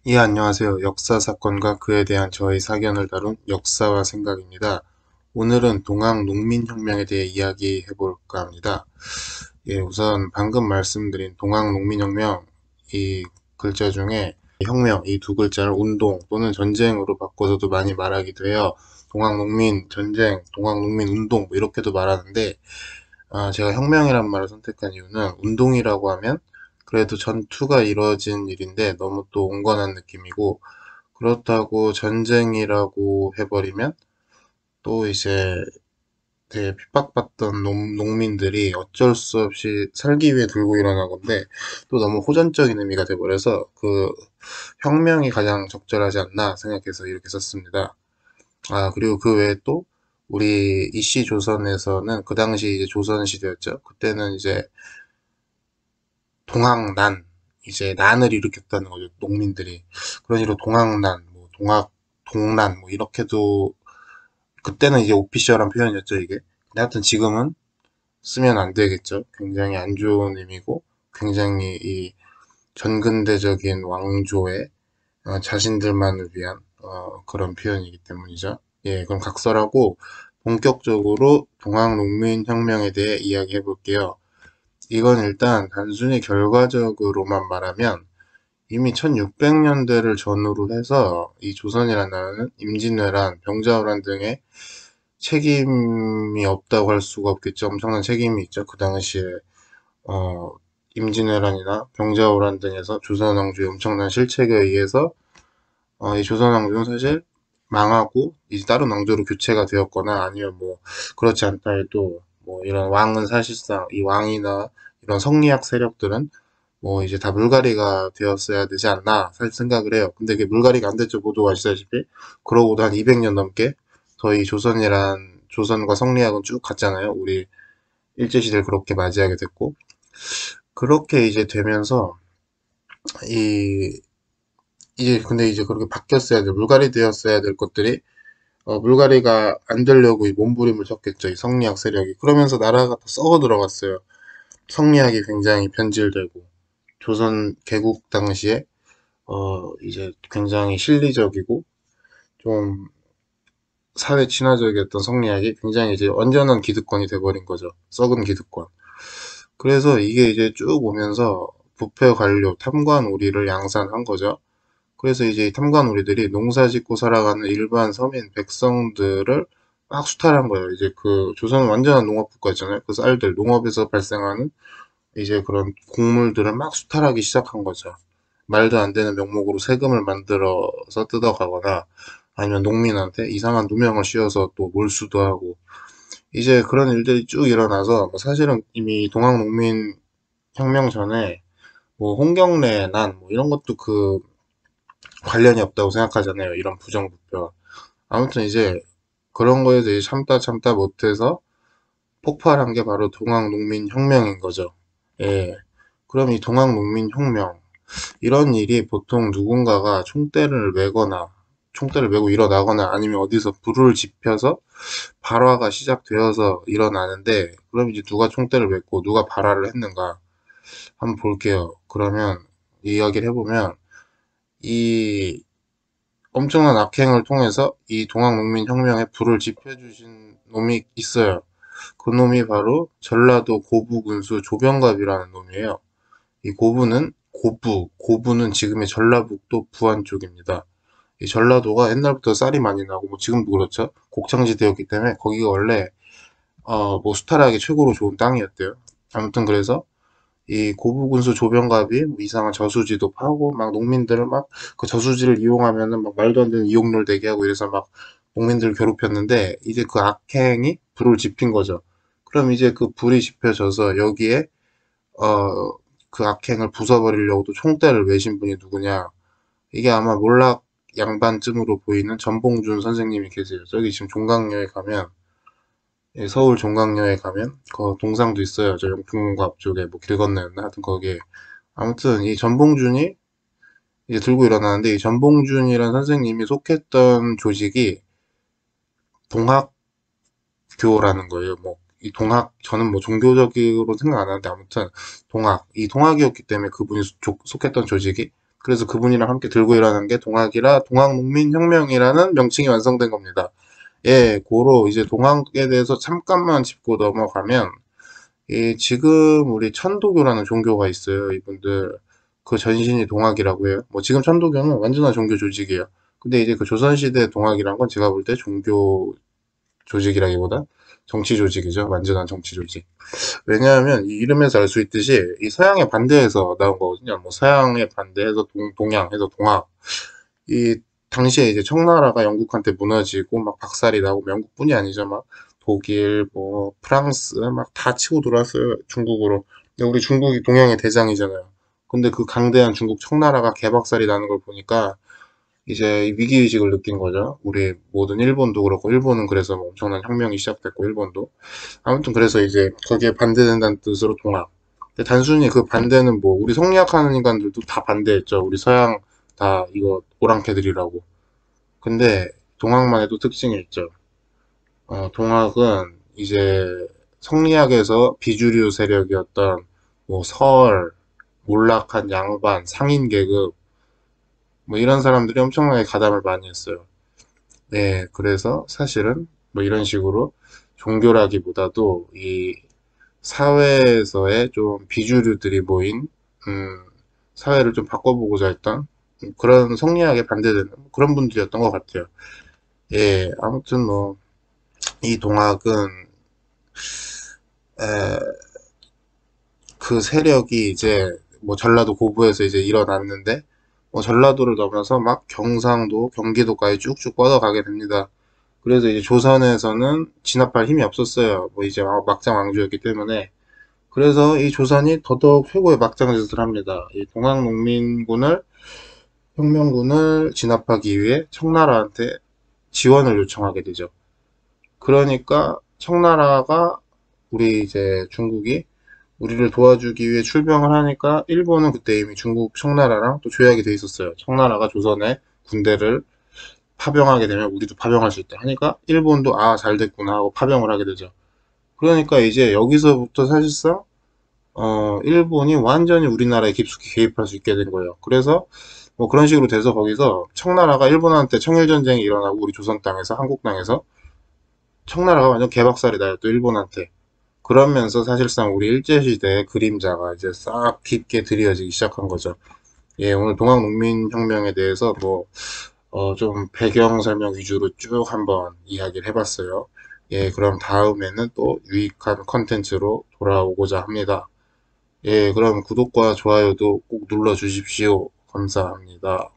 예, 안녕하세요. 역사 사건과 그에 대한 저의 사견을 다룬 역사와 생각입니다. 오늘은 동학 농민혁명에 대해 이야기해 볼까 합니다. 예, 우선 방금 말씀드린 동학 농민혁명, 이 글자 중에 혁명, 이 두 글자를 운동 또는 전쟁으로 바꿔서도 많이 말하기도 해요. 동학 농민 전쟁, 동학 농민 운동, 뭐 이렇게도 말하는데, 제가 혁명이란 말을 선택한 이유는 운동이라고 하면 그래도 전투가 이루어진 일인데 너무 또 온건한 느낌이고, 그렇다고 전쟁이라고 해버리면 또 이제 되게 핍박받던 농민들이 어쩔 수 없이 살기 위해 들고 일어난 건데 또 너무 호전적인 의미가 돼버려서 그 혁명이 가장 적절하지 않나 생각해서 이렇게 썼습니다. 그리고 그 외에 또 우리 이씨 조선에서는 그 당시 이제 조선 시대였죠. 그때는 이제 동학난, 이제 난을 일으켰다는 거죠. 농민들이. 그런 식으로 동학난, 뭐 동난, 뭐 이렇게도 그때는 이제 오피셜한 표현이었죠, 이게. 근데 하여튼 지금은 쓰면 안 되겠죠. 굉장히 안 좋은 의미고, 굉장히 이 전근대적인 왕조의 자신들만을 위한 그런 표현이기 때문이죠. 예, 그럼 각설하고 본격적으로 동학농민혁명에 대해 이야기해 볼게요. 이건 일단 단순히 결과적으로만 말하면 이미 1600년대를 전후로 해서 이 조선이라는 나라는 임진왜란, 병자호란 등의 책임이 없다고 할 수가 없겠죠. 엄청난 책임이 있죠. 그 당시에 어, 임진왜란이나 병자호란 등에서 조선 왕조의 엄청난 실책에 의해서 이 조선 왕조는 사실 망하고 이제 다른 왕조로 교체가 되었거나 아니면 뭐 그렇지 않다 해도 뭐 이런 왕은 사실상 이 왕이나 이런 성리학 세력들은 뭐 이제 다 물갈이가 되었어야 되지 않나 사실 생각을 해요. 근데 그게 물갈이가 안 됐죠. 모두 아시다시피. 그러고도 한 200년 넘게 저희 조선과 성리학은 쭉 갔잖아요. 우리 일제시대를 그렇게 맞이하게 됐고. 그렇게 이제 되면서 이 이제 근데 이제 그렇게 바뀌었어야 될 물갈이 되었어야 될 것들이 물갈이가 안 되려고 이 몸부림을 쳤겠죠. 이 성리학 세력이. 그러면서 나라가 다 썩어 들어갔어요. 성리학이 굉장히 변질되고 조선 개국 당시에 이제 굉장히 실리적이고 좀 사회 친화적이었던 성리학이 굉장히 이제 완전한 기득권이 돼버린 거죠. 썩은 기득권. 그래서 이게 이제 쭉 오면서 부패 관료, 탐관 오리를 양산한 거죠. 그래서 이제 이 탐관 오리들이 농사 짓고 살아가는 일반 서민 백성들을 막 수탈한 거예요. 이제 그 조선은 완전한 농업 국가잖아요. 그 쌀들, 농업에서 발생하는 이제 그런 곡물들을 막 수탈하기 시작한 거죠. 말도 안 되는 명목으로 세금을 만들어서 뜯어가거나 아니면 농민한테 이상한 누명을 씌워서 또 몰수도 하고 이제 그런 일들이 쭉 일어나서 뭐 사실은 이미 동학농민 혁명 전에 뭐 홍경래 난 뭐 이런 것도 그 관련이 없다고 생각하잖아요. 이런 부정부패와. 아무튼 이제 그런 거에 대해 참다 참다 못해서 폭발한 게 바로 동학농민혁명인 거죠. 예. 그럼 이 동학농민혁명 이런 일이 보통 누군가가 총대를 메고 일어나거나 아니면 어디서 불을 지펴서 발화가 시작되어서 일어나는데 그럼 이제 누가 총대를 메고 누가 발화를 했는가 한번 볼게요. 그러면 이야기를 해보면 이 엄청난 악행을 통해서 이 동학농민혁명에 불을 지펴주신 놈이 있어요. 그 놈이 바로 전라도 고부군수 조병갑이라는 놈이에요. 이 고부는 지금의 전라북도 부안 쪽입니다. 이 전라도가 옛날부터 쌀이 많이 나고 뭐 지금도 그렇죠. 곡창지대였기 때문에 거기가 원래 뭐 수탈하기 최고로 좋은 땅이었대요. 아무튼 그래서 이 고부군수 조병갑이 뭐 이상한 저수지도 파고 막 농민들을 막 그 저수지를 이용하면은 막 말도 안 되는 이용료를 내게 하고 이래서 막 농민들을 괴롭혔는데 이제 그 악행이 불을 지핀 거죠. 그럼 이제 그 불이 지펴져서 여기에 어 그 악행을 부숴버리려고 또 총대를 메신 분이 누구냐? 이게 아마 몰락 양반쯤으로 보이는 전봉준 선생님이 계세요. 저기 지금 종강역에 가면 예, 서울 종강역에 가면 그 동상도 있어요. 저 영풍문고 앞쪽에 뭐 길 건너였나? 하여튼 거기에 아무튼 이 전봉준이 이제 들고 일어나는데 이 전봉준이라는 선생님이 속했던 조직이 동학교라는 거예요. 뭐 이 저는 뭐 종교적으로 생각 안 하는데 아무튼 이 동학이었기 때문에 그분이 속했던 조직이 그래서 그분이랑 함께 들고 일어나는 게 동학이라 동학농민혁명이라는 명칭이 완성된 겁니다. 예, 고로 이제 동학에 대해서 잠깐만 짚고 넘어가면, 지금 우리 천도교라는 종교가 있어요. 이분들 그 전신이 동학이라고 해요. 뭐 지금 천도교는 완전한 종교 조직이에요. 근데 이제 그 조선시대 동학이란 건 제가 볼 때 종교 조직이라기보다 정치 조직이죠. 완전한 정치 조직. 왜냐하면 이 이름에서 알 수 있듯이 이 서양의 반대해서 나온 거거든요. 뭐 서양의 반대해서 동양해서 동학. 이 당시에 이제 청나라가 영국한테 무너지고 막 박살이 나고 영국뿐이 아니죠. 막 독일, 뭐 프랑스 막 다 치고 들어왔어요. 중국으로. 근데 우리 중국이 동양의 대장이잖아요. 근데 그 강대한 중국 청나라가 개박살이 나는 걸 보니까 이제 위기의식을 느낀 거죠. 우리 모든 일본도 그렇고, 일본은 그래서 뭐 엄청난 혁명이 시작됐고, 일본도. 아무튼 그래서 이제 거기에 반대된다는 뜻으로 동학. 근데 단순히 그 반대는 뭐, 우리 성리학하는 인간들도 다 반대했죠. 우리 서양 다 이거 오랑캐들이라고. 근데 동학만의 또 특징이 있죠. 동학은 이제 성리학에서 비주류 세력이었던 뭐 설, 몰락한 양반, 상인 계급, 뭐 이런 사람들이 엄청나게 가담을 많이 했어요. 네, 그래서 사실은 뭐 이런 식으로 종교라기보다도 이 사회에서의 좀 비주류들이 모인 음, 사회를 좀 바꿔보고자 했던 그런 성리학에 반대되는 그런 분들이었던 것 같아요. 예, 아무튼 뭐 이 동학은 에, 그 세력이 이제 뭐 전라도 고부에서 이제 일어났는데 뭐 전라도를 넘어서 막 경상도, 경기도까지 쭉쭉 뻗어가게 됩니다. 그래서 이제 조선에서는 진압할 힘이 없었어요. 뭐 이제 막장 왕조였기 때문에. 그래서 이 조선이 더더욱 최고의 막장짓을 합니다. 이 동학농민군을, 혁명군을 진압하기 위해 청나라한테 지원을 요청하게 되죠. 그러니까 청나라가 우리 이제 중국이 우리를 도와주기 위해 출병을 하니까 일본은 그때 이미 중국 청나라랑 또 조약이 돼 있었어요. 청나라가 조선에 군대를 파병하게 되면 우리도 파병할 수 있다 하니까 일본도 아, 잘 됐구나 하고 파병을 하게 되죠. 그러니까 이제 여기서부터 사실상 일본이 완전히 우리나라에 깊숙이 개입할 수 있게 된 거예요. 그래서 뭐 그런 식으로 돼서 거기서 청나라가 일본한테 청일전쟁이 일어나고 우리 조선 땅에서 한국 땅에서 청나라가 완전 개박살이 나요. 또 일본한테. 그러면서 사실상 우리 일제시대의 그림자가 이제 싹 깊게 드리워지기 시작한 거죠. 예, 오늘 동학농민혁명에 대해서 뭐, 좀 배경 설명 위주로 쭉 한번 이야기를 해봤어요. 예, 그럼 다음에는 또 유익한 컨텐츠로 돌아오고자 합니다. 예, 그럼 구독과 좋아요도 꼭 눌러주십시오. 감사합니다.